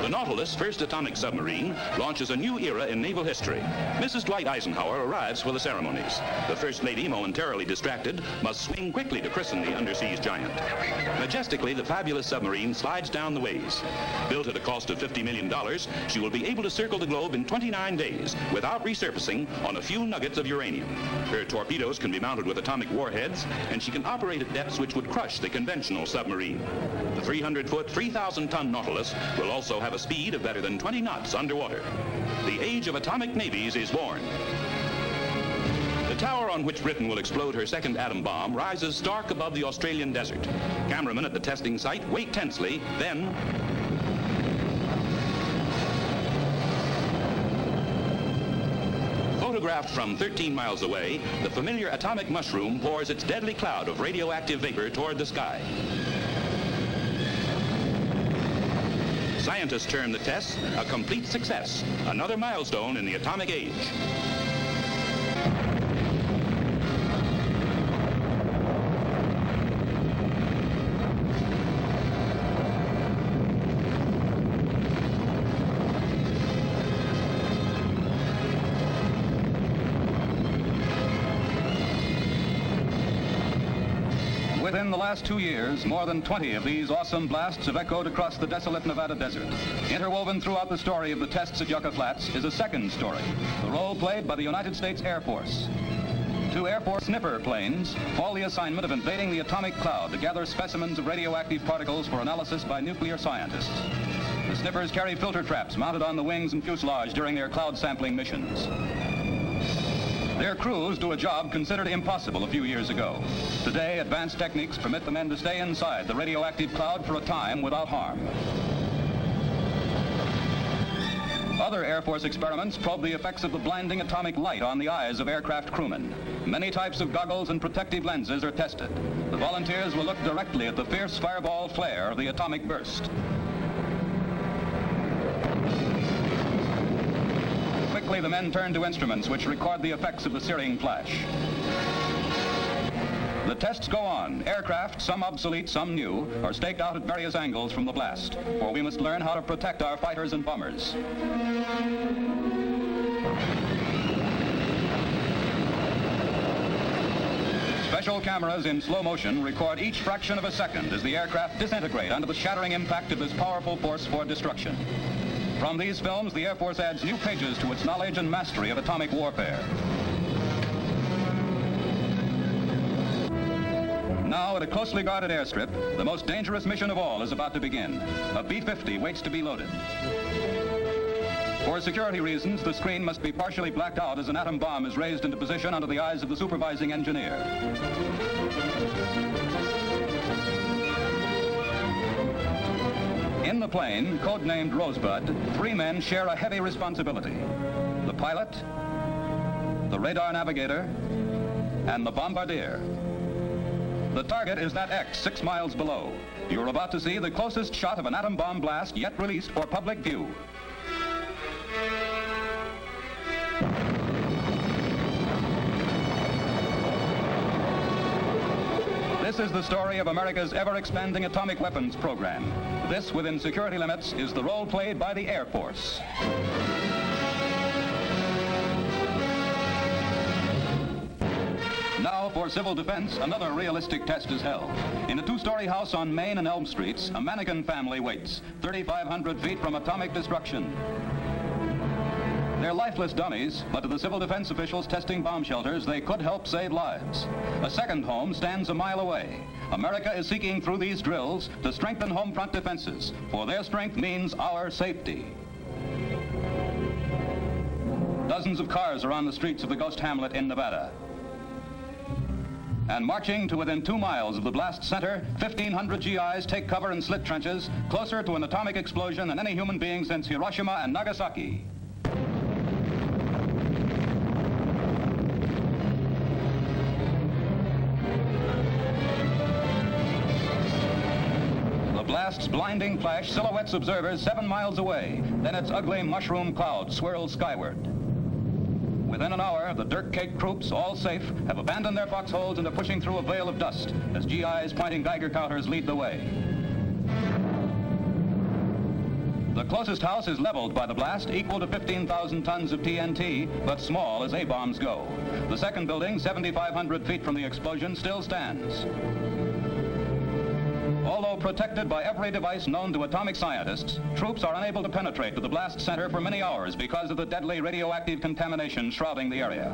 The Nautilus, first atomic submarine, launches a new era in naval history. Mrs. Dwight Eisenhower arrives for the ceremonies. The First Lady, momentarily distracted, must swing quickly to christen the underseas giant. Majestically, the fabulous submarine slides down the ways. Built at a cost of $50 million, she will be able to circle the globe in 29 days without resurfacing on a few nuggets of uranium. Her torpedoes can be mounted with atomic warheads, and she can operate at depths which would crush the conventional submarine. The 300-foot, 3,000-ton Nautilus will also have a speed of better than 20 knots underwater. The age of atomic navies is born. The tower on which Britain will explode her second atom bomb rises stark above the Australian desert. Cameramen at the testing site wait tensely, then... Photographed from 13 miles away, the familiar atomic mushroom pours its deadly cloud of radioactive vapor toward the sky. Scientists term the test a complete success, another milestone in the atomic age. Within the last 2 years, more than 20 of these awesome blasts have echoed across the desolate Nevada desert. Interwoven throughout the story of the tests at Yucca Flats is a second story, the role played by the United States Air Force. 2 Air Force sniffer planes fall the assignment of invading the atomic cloud to gather specimens of radioactive particles for analysis by nuclear scientists. The sniffers carry filter traps mounted on the wings and fuselage during their cloud sampling missions. Their crews do a job considered impossible a few years ago. Today, advanced techniques permit the men to stay inside the radioactive cloud for a time without harm. Other Air Force experiments probe the effects of the blinding atomic light on the eyes of aircraft crewmen. Many types of goggles and protective lenses are tested. The volunteers will look directly at the fierce fireball flare of the atomic burst. Quickly, the men turn to instruments which record the effects of the searing flash. The tests go on. Aircraft, some obsolete, some new, are staked out at various angles from the blast, for we must learn how to protect our fighters and bombers. Special cameras in slow motion record each fraction of a second as the aircraft disintegrate under the shattering impact of this powerful force for destruction. From these films, the Air Force adds new pages to its knowledge and mastery of atomic warfare. Now, at a closely guarded airstrip, the most dangerous mission of all is about to begin. A B-50 waits to be loaded. For security reasons, the screen must be partially blacked out as an atom bomb is raised into position under the eyes of the supervising engineer. In the plane, codenamed Rosebud, 3 men share a heavy responsibility. The pilot, the radar navigator, and the bombardier. The target is that X 6 miles below. You're about to see the closest shot of an atom bomb blast yet released for public view. This is the story of America's ever-expanding atomic weapons program. This, within security limits, is the role played by the Air Force. Now, for civil defense, another realistic test is held. In a 2-story house on Main and Elm Streets, a mannequin family waits, 3,500 feet from atomic destruction. They're lifeless dummies, but to the civil defense officials testing bomb shelters, they could help save lives. A second home stands a mile away. America is seeking through these drills to strengthen home front defenses, for their strength means our safety. Dozens of cars are on the streets of the ghost hamlet in Nevada. And marching to within 2 miles of the blast center, 1,500 GIs take cover in slit trenches, closer to an atomic explosion than any human being since Hiroshima and Nagasaki. The blast's blinding flash silhouettes observers 7 miles away. Then its ugly mushroom cloud swirls skyward. Within an hour, the dirt-caked troops, all safe, have abandoned their foxholes and are pushing through a veil of dust as GIs pointing Geiger counters lead the way. The closest house is leveled by the blast, equal to 15,000 tons of TNT, but small as A-bombs go. The second building, 7,500 feet from the explosion, still stands. Although protected by every device known to atomic scientists, troops are unable to penetrate to the blast center for many hours because of the deadly radioactive contamination shrouding the area.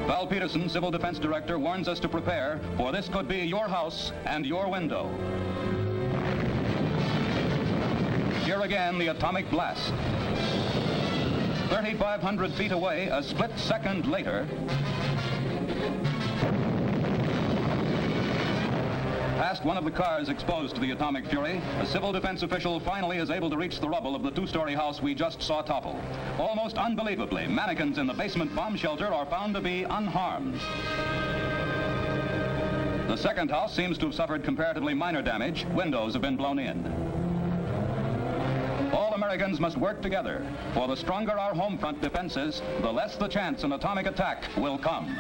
Val Peterson, Civil Defense Director, warns us to prepare, for this could be your house and your window. Here again, the atomic blast. 3,500 feet away, a split second later, past one of the cars exposed to the atomic fury, a civil defense official finally is able to reach the rubble of the two-story house we just saw topple. Almost unbelievably, mannequins in the basement bomb shelter are found to be unharmed. The second house seems to have suffered comparatively minor damage. Windows have been blown in. All Americans must work together, for the stronger our home front defenses, the less the chance an atomic attack will come.